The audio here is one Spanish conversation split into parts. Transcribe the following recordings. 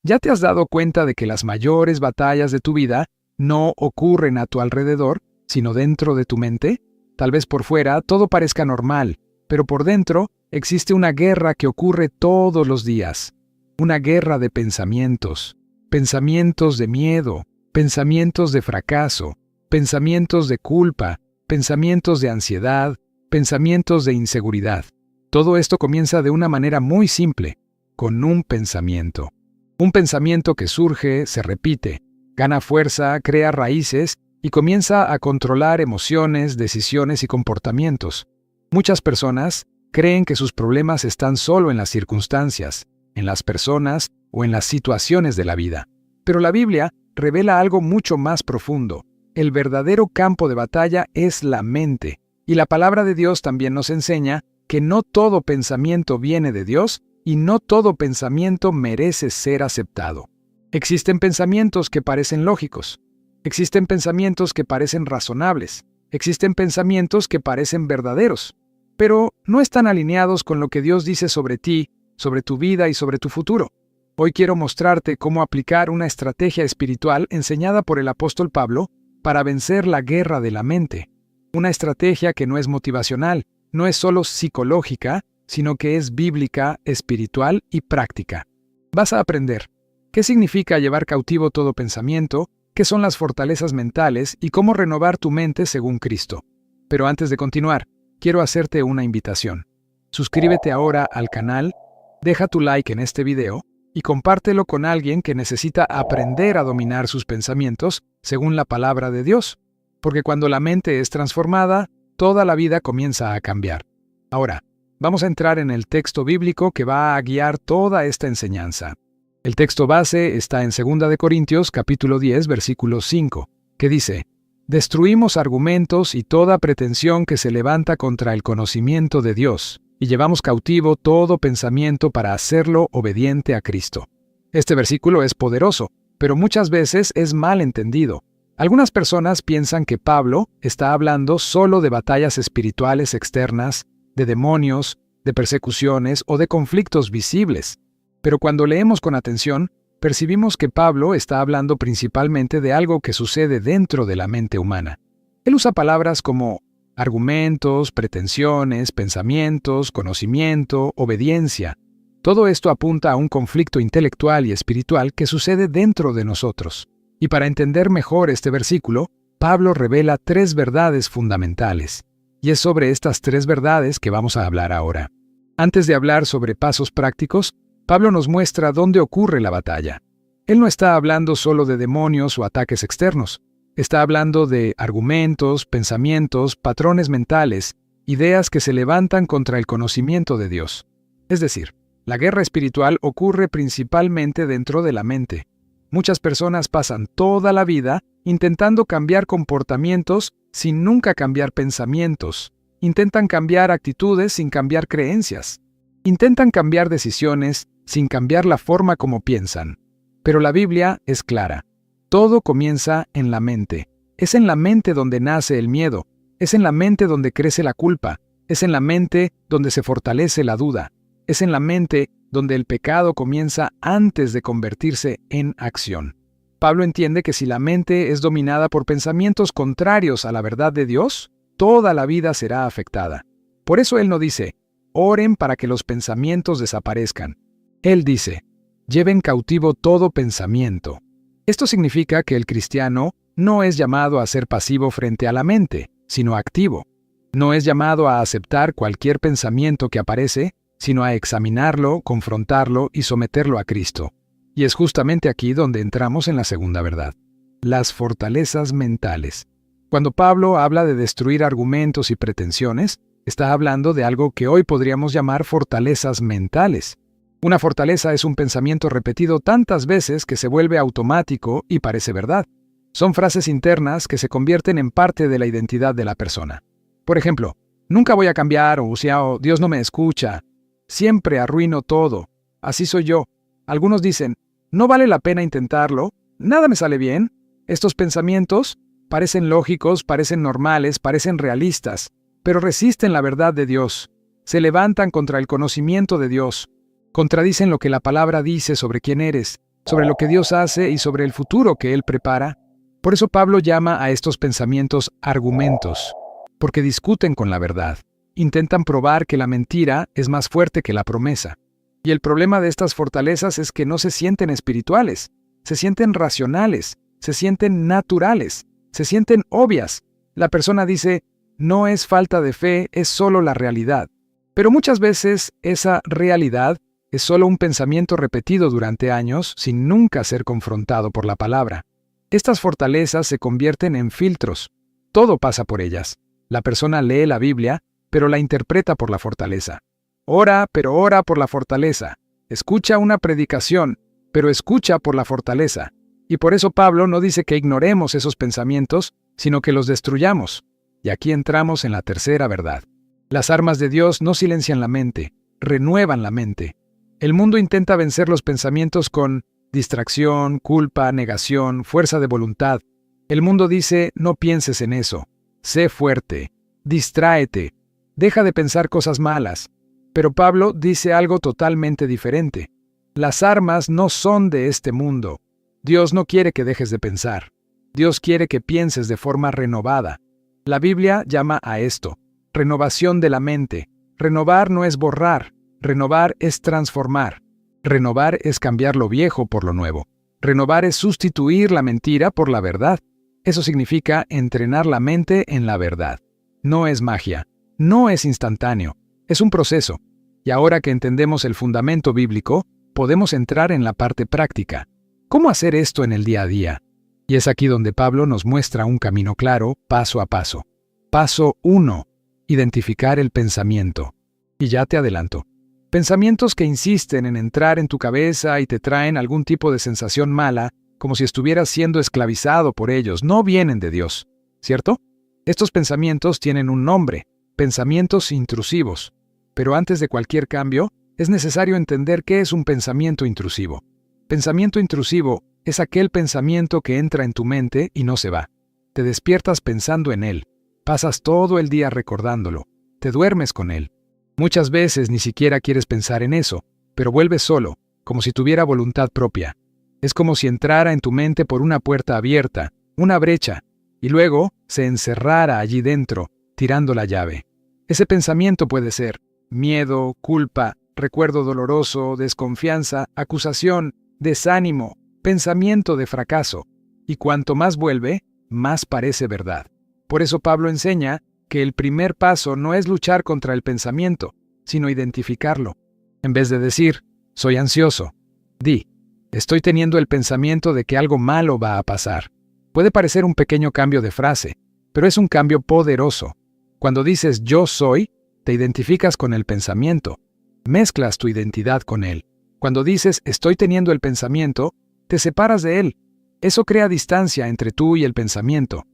¿Ya te has dado cuenta de que las mayores batallas de tu vida no ocurren a tu alrededor, sino dentro de tu mente? Tal vez por fuera todo parezca normal, pero por dentro existe una guerra que ocurre todos los días. Una guerra de pensamientos. Pensamientos de miedo, pensamientos de fracaso, pensamientos de culpa, pensamientos de ansiedad, pensamientos de inseguridad. Todo esto comienza de una manera muy simple, con un pensamiento. Un pensamiento que surge, se repite, gana fuerza, crea raíces y comienza a controlar emociones, decisiones y comportamientos. Muchas personas creen que sus problemas están solo en las circunstancias, en las personas o en las situaciones de la vida. Pero la Biblia revela algo mucho más profundo. El verdadero campo de batalla es la mente. Y la palabra de Dios también nos enseña que no todo pensamiento viene de Dios y no todo pensamiento merece ser aceptado. Existen pensamientos que parecen lógicos. Existen pensamientos que parecen razonables. Existen pensamientos que parecen verdaderos, pero no están alineados con lo que Dios dice sobre ti, sobre tu vida y sobre tu futuro. Hoy quiero mostrarte cómo aplicar una estrategia espiritual enseñada por el apóstol Pablo para vencer la guerra de la mente. Una estrategia que no es motivacional, no es solo psicológica, sino que es bíblica, espiritual y práctica. Vas a aprender qué significa llevar cautivo todo pensamiento, qué son las fortalezas mentales y cómo renovar tu mente según Cristo. Pero antes de continuar, quiero hacerte una invitación. Suscríbete ahora al canal, deja tu like en este video y compártelo con alguien que necesita aprender a dominar sus pensamientos según la palabra de Dios. Porque cuando la mente es transformada, toda la vida comienza a cambiar. Ahora, vamos a entrar en el texto bíblico que va a guiar toda esta enseñanza. El texto base está en 2 Corintios capítulo 10, versículo 5, que dice: «Destruimos argumentos y toda pretensión que se levanta contra el conocimiento de Dios, y llevamos cautivo todo pensamiento para hacerlo obediente a Cristo». Este versículo es poderoso, pero muchas veces es mal entendido. Algunas personas piensan que Pablo está hablando solo de batallas espirituales externas, de demonios, de persecuciones o de conflictos visibles. Pero cuando leemos con atención, percibimos que Pablo está hablando principalmente de algo que sucede dentro de la mente humana. Él usa palabras como argumentos, pretensiones, pensamientos, conocimiento, obediencia. Todo esto apunta a un conflicto intelectual y espiritual que sucede dentro de nosotros. Y para entender mejor este versículo, Pablo revela 3 verdades fundamentales. Y es sobre estas 3 verdades que vamos a hablar ahora. Antes de hablar sobre pasos prácticos, Pablo nos muestra dónde ocurre la batalla. Él no está hablando solo de demonios o ataques externos. Está hablando de argumentos, pensamientos, patrones mentales, ideas que se levantan contra el conocimiento de Dios. Es decir, la guerra espiritual ocurre principalmente dentro de la mente. Muchas personas pasan toda la vida intentando cambiar comportamientos sin nunca cambiar pensamientos. Intentan cambiar actitudes sin cambiar creencias. Intentan cambiar decisiones sin cambiar la forma como piensan. Pero la Biblia es clara. Todo comienza en la mente. Es en la mente donde nace el miedo. Es en la mente donde crece la culpa. Es en la mente donde se fortalece la duda. Es en la mente donde el pecado comienza antes de convertirse en acción. Pablo entiende que si la mente es dominada por pensamientos contrarios a la verdad de Dios, toda la vida será afectada. Por eso él no dice, oren para que los pensamientos desaparezcan. Él dice, lleven cautivo todo pensamiento. Esto significa que el cristiano no es llamado a ser pasivo frente a la mente, sino activo. No es llamado a aceptar cualquier pensamiento que aparece, sino a examinarlo, confrontarlo y someterlo a Cristo. Y es justamente aquí donde entramos en la segunda verdad. Las fortalezas mentales. Cuando Pablo habla de destruir argumentos y pretensiones, está hablando de algo que hoy podríamos llamar fortalezas mentales. Una fortaleza es un pensamiento repetido tantas veces que se vuelve automático y parece verdad. Son frases internas que se convierten en parte de la identidad de la persona. Por ejemplo, nunca voy a cambiar o Dios no me escucha. Siempre arruino todo. Así soy yo. Algunos dicen, no vale la pena intentarlo, nada me sale bien. Estos pensamientos parecen lógicos, parecen normales, parecen realistas, pero resisten la verdad de Dios. Se levantan contra el conocimiento de Dios. Contradicen lo que la palabra dice sobre quién eres sobre lo que Dios hace y sobre el futuro que Él prepara. Por eso Pablo llama a estos pensamientos argumentos, porque discuten con la verdad. Intentan probar que la mentira es más fuerte que la promesa. Y el problema de estas fortalezas es que no se sienten espirituales, se sienten racionales, se sienten naturales, se sienten obvias. La persona dice, no es falta de fe, es solo la realidad. Pero muchas veces esa realidad es solo un pensamiento repetido durante años sin nunca ser confrontado por la palabra. Estas fortalezas se convierten en filtros. Todo pasa por ellas. La persona lee la Biblia, pero la interpreta por la fortaleza. Ora, pero ora por la fortaleza. Escucha una predicación, pero escucha por la fortaleza. Y por eso Pablo no dice que ignoremos esos pensamientos, sino que los destruyamos. Y aquí entramos en la tercera verdad. Las armas de Dios no silencian la mente, renuevan la mente. El mundo intenta vencer los pensamientos con distracción, culpa, negación, fuerza de voluntad. El mundo dice, no pienses en eso. Sé fuerte. Distráete. Deja de pensar cosas malas. Pero Pablo dice algo totalmente diferente. Las armas no son de este mundo. Dios no quiere que dejes de pensar. Dios quiere que pienses de forma renovada. La Biblia llama a esto renovación de la mente. Renovar no es borrar. Renovar es transformar. Renovar es cambiar lo viejo por lo nuevo. Renovar es sustituir la mentira por la verdad. Eso significa entrenar la mente en la verdad. No es magia. No es instantáneo. Es un proceso. Y ahora que entendemos el fundamento bíblico, podemos entrar en la parte práctica. ¿Cómo hacer esto en el día a día? Y es aquí donde Pablo nos muestra un camino claro, paso a paso. Paso 1. Identificar el pensamiento. Y ya te adelanto. Pensamientos que insisten en entrar en tu cabeza y te traen algún tipo de sensación mala, como si estuvieras siendo esclavizado por ellos, no vienen de Dios, ¿cierto? Estos pensamientos tienen un nombre, pensamientos intrusivos. Pero antes de cualquier cambio, es necesario entender qué es un pensamiento intrusivo. Pensamiento intrusivo es aquel pensamiento que entra en tu mente y no se va. Te despiertas pensando en él. Pasas todo el día recordándolo. Te duermes con él. Muchas veces ni siquiera quieres pensar en eso, pero vuelves solo, como si tuviera voluntad propia. Es como si entrara en tu mente por una puerta abierta, una brecha, y luego se encerrara allí dentro, tirando la llave. Ese pensamiento puede ser miedo, culpa, recuerdo doloroso, desconfianza, acusación, desánimo, pensamiento de fracaso. Y cuanto más vuelve, más parece verdad. Por eso Pablo enseña que el primer paso no es luchar contra el pensamiento, sino identificarlo. En vez de decir, soy ansioso, di, estoy teniendo el pensamiento de que algo malo va a pasar. Puede parecer un pequeño cambio de frase, pero es un cambio poderoso. Cuando dices yo soy, te identificas con el pensamiento. Mezclas tu identidad con él. Cuando dices estoy teniendo el pensamiento, te separas de él. Eso crea distancia entre tú y el pensamiento.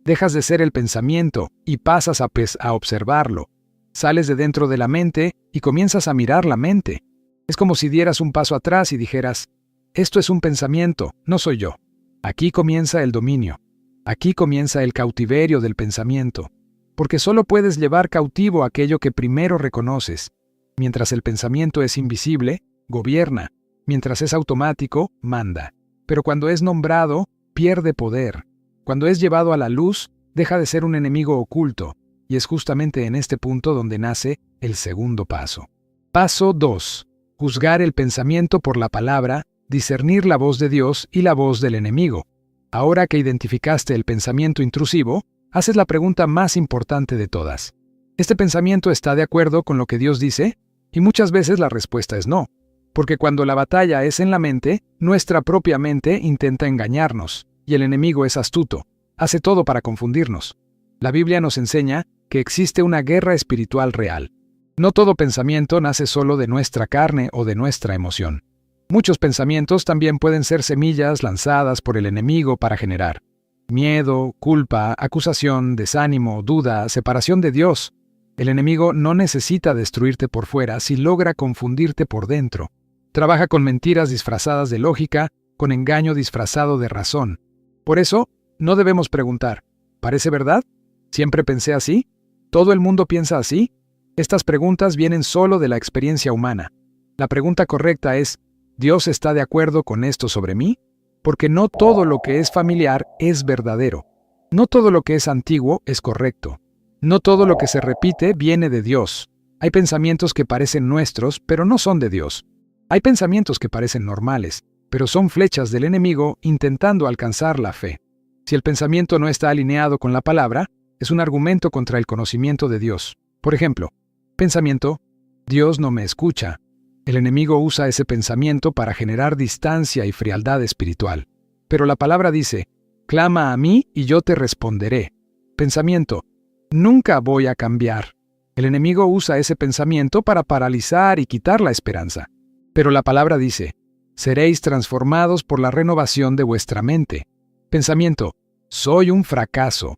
Dejas de ser el pensamiento y pasas a observarlo. Sales de dentro de la mente y comienzas a mirar la mente. Es como si dieras un paso atrás y dijeras, esto es un pensamiento, no soy yo. Aquí comienza el dominio. Aquí comienza el cautiverio del pensamiento. Porque solo puedes llevar cautivo aquello que primero reconoces. Mientras el pensamiento es invisible, gobierna. Mientras es automático, manda. Pero cuando es nombrado, pierde poder. Cuando es llevado a la luz, deja de ser un enemigo oculto, y es justamente en este punto donde nace el segundo paso. Paso 2. Juzgar el pensamiento por la palabra, discernir la voz de Dios y la voz del enemigo. Ahora que identificaste el pensamiento intrusivo, haces la pregunta más importante de todas. ¿Este pensamiento está de acuerdo con lo que Dios dice? Y muchas veces la respuesta es no, porque cuando la batalla es en la mente, nuestra propia mente intenta engañarnos. Y el enemigo es astuto, hace todo para confundirnos. La Biblia nos enseña que existe una guerra espiritual real. No todo pensamiento nace solo de nuestra carne o de nuestra emoción. Muchos pensamientos también pueden ser semillas lanzadas por el enemigo para generar miedo, culpa, acusación, desánimo, duda, separación de Dios. El enemigo no necesita destruirte por fuera si logra confundirte por dentro. Trabaja con mentiras disfrazadas de lógica, con engaño disfrazado de razón. Por eso, no debemos preguntar, ¿parece verdad? ¿Siempre pensé así? ¿Todo el mundo piensa así? Estas preguntas vienen solo de la experiencia humana. La pregunta correcta es, ¿Dios está de acuerdo con esto sobre mí? Porque no todo lo que es familiar es verdadero. No todo lo que es antiguo es correcto. No todo lo que se repite viene de Dios. Hay pensamientos que parecen nuestros, pero no son de Dios. Hay pensamientos que parecen normales, pero son flechas del enemigo intentando alcanzar la fe. Si el pensamiento no está alineado con la palabra, es un argumento contra el conocimiento de Dios. Por ejemplo, pensamiento: Dios no me escucha. El enemigo usa ese pensamiento para generar distancia y frialdad espiritual. Pero la palabra dice: clama a mí y yo te responderé. Pensamiento: nunca voy a cambiar. El enemigo usa ese pensamiento para paralizar y quitar la esperanza. Pero la palabra dice: seréis transformados por la renovación de vuestra mente. Pensamiento: soy un fracaso.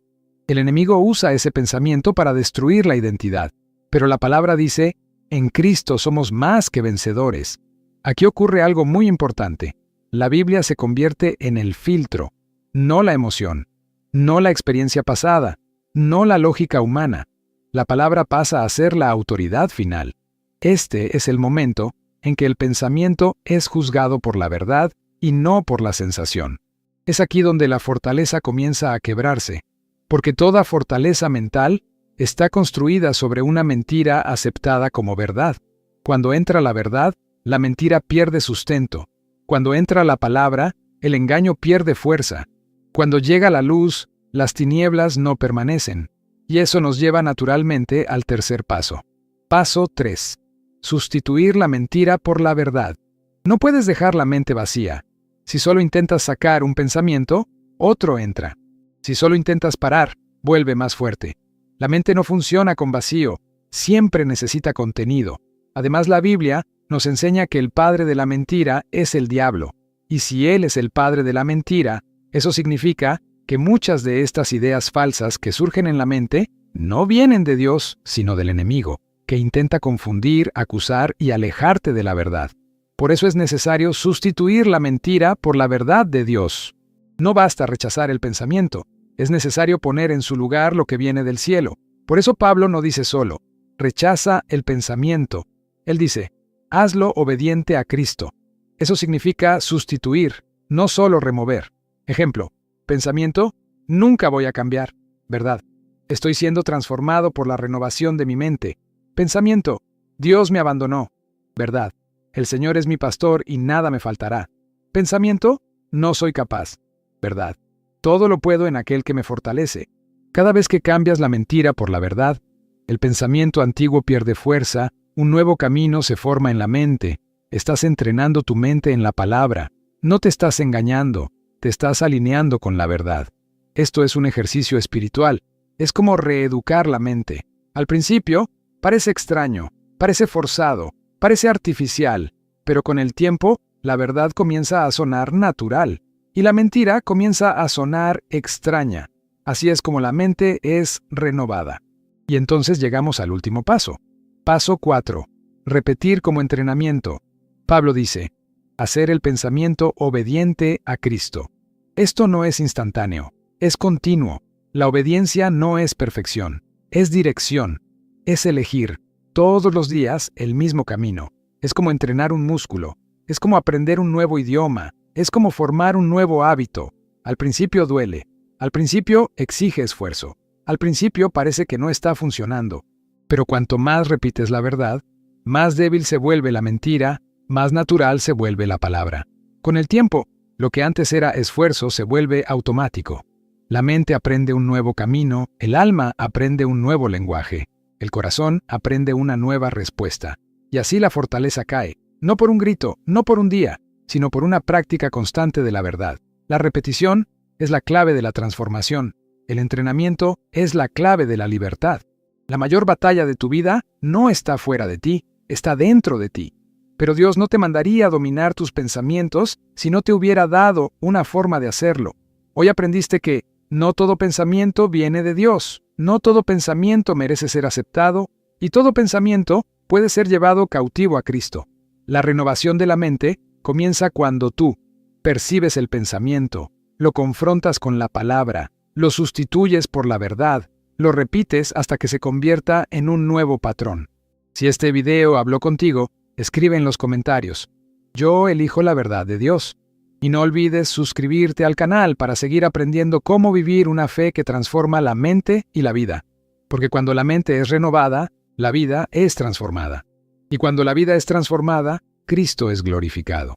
El enemigo usa ese pensamiento para destruir la identidad. Pero la palabra dice: en Cristo somos más que vencedores. Aquí ocurre algo muy importante. La Biblia se convierte en el filtro, no la emoción, no la experiencia pasada, no la lógica humana. La palabra pasa a ser la autoridad final. Este es el momento en que el pensamiento es juzgado por la verdad y no por la sensación. Es aquí donde la fortaleza comienza a quebrarse, porque toda fortaleza mental está construida sobre una mentira aceptada como verdad. Cuando entra la verdad, la mentira pierde sustento. Cuando entra la palabra, el engaño pierde fuerza. Cuando llega la luz, las tinieblas no permanecen. Y eso nos lleva naturalmente al tercer paso. Paso 3. Sustituir la mentira por la verdad. No puedes dejar la mente vacía. Si solo intentas sacar un pensamiento, otro entra. Si solo intentas parar, vuelve más fuerte. La mente no funciona con vacío, siempre necesita contenido. Además, la Biblia nos enseña que el padre de la mentira es el diablo. Y si él es el padre de la mentira, eso significa que muchas de estas ideas falsas que surgen en la mente no vienen de Dios, sino del enemigo, que intenta confundir, acusar y alejarte de la verdad. Por eso es necesario sustituir la mentira por la verdad de Dios. No basta rechazar el pensamiento. Es necesario poner en su lugar lo que viene del cielo. Por eso Pablo no dice solo: rechaza el pensamiento. Él dice: hazlo obediente a Cristo. Eso significa sustituir, no solo remover. Ejemplo: pensamiento: nunca voy a cambiar. Verdad: estoy siendo transformado por la renovación de mi mente. Pensamiento: Dios me abandonó. Verdad: el Señor es mi pastor y nada me faltará. Pensamiento: no soy capaz. Verdad: todo lo puedo en aquel que me fortalece. Cada vez que cambias la mentira por la verdad, el pensamiento antiguo pierde fuerza, un nuevo camino se forma en la mente. Estás entrenando tu mente en la palabra. No te estás engañando, te estás alineando con la verdad. Esto es un ejercicio espiritual. Es como reeducar la mente. Al principio, parece extraño, parece forzado, parece artificial, pero con el tiempo, la verdad comienza a sonar natural. Y la mentira comienza a sonar extraña. Así es como la mente es renovada. Y entonces llegamos al último paso. Paso 4. Repetir como entrenamiento. Pablo dice: hacer el pensamiento obediente a Cristo. Esto no es instantáneo, es continuo. La obediencia no es perfección, es dirección. Es elegir todos los días el mismo camino. Es como entrenar un músculo. Es como aprender un nuevo idioma. Es como formar un nuevo hábito. Al principio duele. Al principio exige esfuerzo. Al principio parece que no está funcionando. Pero cuanto más repites la verdad, más débil se vuelve la mentira, más natural se vuelve la palabra. Con el tiempo, lo que antes era esfuerzo se vuelve automático. La mente aprende un nuevo camino, el alma aprende un nuevo lenguaje, el corazón aprende una nueva respuesta. Y así la fortaleza cae, no por un grito, no por un día, sino por una práctica constante de la verdad. La repetición es la clave de la transformación. El entrenamiento es la clave de la libertad. La mayor batalla de tu vida no está fuera de ti, está dentro de ti. Pero Dios no te mandaría a dominar tus pensamientos si no te hubiera dado una forma de hacerlo. Hoy aprendiste que no todo pensamiento viene de Dios, no todo pensamiento merece ser aceptado, y todo pensamiento puede ser llevado cautivo a Cristo. La renovación de la mente comienza cuando tú percibes el pensamiento, lo confrontas con la palabra, lo sustituyes por la verdad, lo repites hasta que se convierta en un nuevo patrón. Si este video habló contigo, escribe en los comentarios: Yo elijo la verdad de Dios. Y no olvides suscribirte al canal para seguir aprendiendo cómo vivir una fe que transforma la mente y la vida. Porque cuando la mente es renovada, la vida es transformada. Y cuando la vida es transformada, Cristo es glorificado.